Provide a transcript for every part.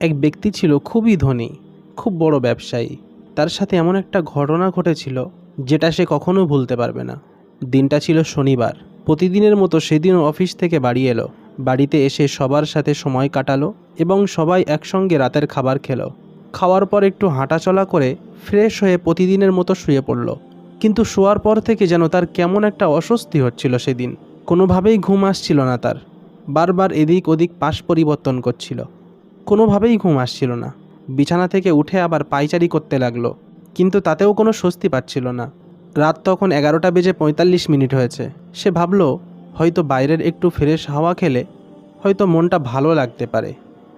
এক ব্যক্তি ছিল খুবই ধনী, খুব বড় ব্যবসায়ী। তার সাথে এমন একটা ঘটনা ঘটেছিল যেটা সে কখনো ভুলতে পারবে না। দিনটা ছিল শনিবার। প্রতিদিনের মতো সেদিনও অফিস থেকে বাড়ি এলো। বাড়িতে এসে সবার সাথে সময় কাটালো এবং সবাই একসঙ্গে রাতের খাবার খেলো। খাওয়ার পর একটু হাঁটাচলা করে ফ্রেশ হয়ে প্রতিদিনের মতো শুয়ে পড়ল। কিন্তু শোয়ার পর থেকে যেন তার কেমন একটা অস্বস্তি হচ্ছিল সেদিন। কোনোভাবেই ঘুম আসছিল না তার। বারবার এদিক ওদিক পাশ পরিবর্তন করছিল। কোনোভাবেই ঘুম আসছিল না। বিছানা থেকে উঠে আবার পায়চারি করতে লাগলো, কিন্তু তাতেও কোনো স্বস্তি পাচ্ছিল না। রাত তখন 11:45 হয়েছে। সে ভাবল হয়তো বাইরের একটু ফ্রেশ হাওয়া খেলে হয়তো মনটা ভালো লাগতে পারে।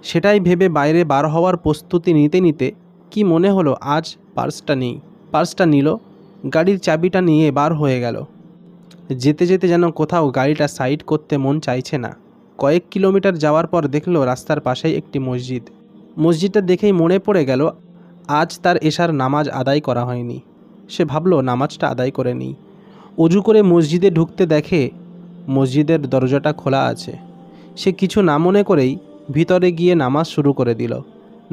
সেটাই ভেবে বাইরে বার হওয়ার প্রস্তুতি নিতে নিতে কি মনে হলো আজ পার্সটা নেই। পার্সটা নিল, গাড়ির চাবিটা নিয়ে বার হয়ে গেল। যেতে যেতে যেন কোথাও গাড়িটা সাইড করতে মন চাইছে না। কয়েক কিলোমিটার যাওয়ার পর দেখলো রাস্তার পাশেই একটি মসজিদ। মসজিদটা দেখেই মনে পড়ে গেল আজ তার এশার নামাজ আদায় করা হয়নি। সে ভাবলো নামাজটা আদায় করে নিই। অজু করে মসজিদে ঢুকতে দেখে মসজিদের দরজাটা খোলা আছে। সে কিছু না মনে করেই ভিতরে গিয়ে নামাজ শুরু করে দিল।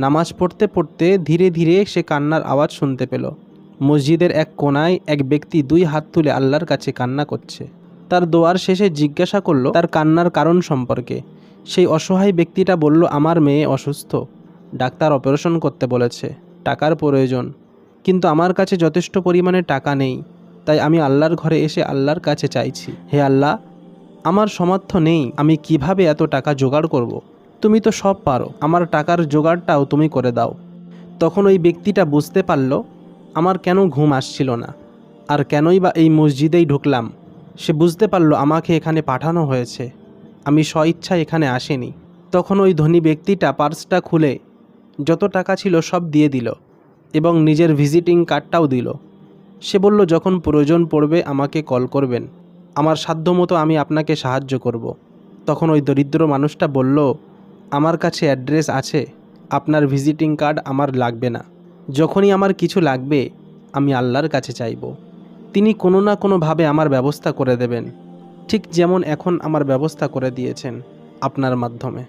নামাজ পড়তে পড়তে ধীরে ধীরে সে কান্নার আওয়াজ শুনতে পেল। মসজিদের এক কোণায় এক ব্যক্তি 2 হাত তুলে আল্লাহর কাছে কান্না করছে। তার দোয়ার শেষে জিজ্ঞাসা করলো তার কান্নার কারণ সম্পর্কে। সেই অসহায় ব্যক্তিটা বলল, আমার মেয়ে অসুস্থ, ডাক্তার অপারেশন করতে বলেছে, টাকার প্রয়োজন, কিন্তু আমার কাছে যথেষ্ট পরিমাণে টাকা নেই, তাই আমি আল্লাহর ঘরে এসে আল্লাহর কাছে চাইছি, হে আল্লাহ, আমার সামর্থ্য নেই, আমি কিভাবে এত টাকা জোগাড় করব? তুমি তো সব পারো, আমার টাকার জোগাড়টাও তুমি করে দাও। তখন ওই ব্যক্তিটা বুঝতে পারল আমার কেন ঘুম আসছিল না, আর কেনই বা এই মসজিদেই ঢুকলাম। সে বুঝতে পারল আমাকে এখানে পাঠানো হয়েছে, আমি স্বইচ্ছায় এখানে আসিনি। তখন ওই ধনী ব্যক্তিটা পার্সটা খুলে যত টাকা ছিল সব দিয়ে দিল এবং নিজের ভিজিটিং কার্ডটাও দিল। সে বলল, যখন প্রয়োজন পড়বে আমাকে কল করবেন, আমার সাধ্যমতো আমি আপনাকে সাহায্য করব। তখন ওই দরিদ্র মানুষটা বলল, আমার কাছে অ্যাড্রেস আছে, আপনার ভিজিটিং কার্ড আমার লাগবে না, যখনই আমার কিছু লাগবে আমি আল্লাহর কাছে চাইব, তিনি কোনো না কোনোভাবে আমার ব্যবস্থা করে দেবেন, ঠিক যেমন এখন আমার ব্যবস্থা করে দিয়েছেন আপনার মাধ্যমে।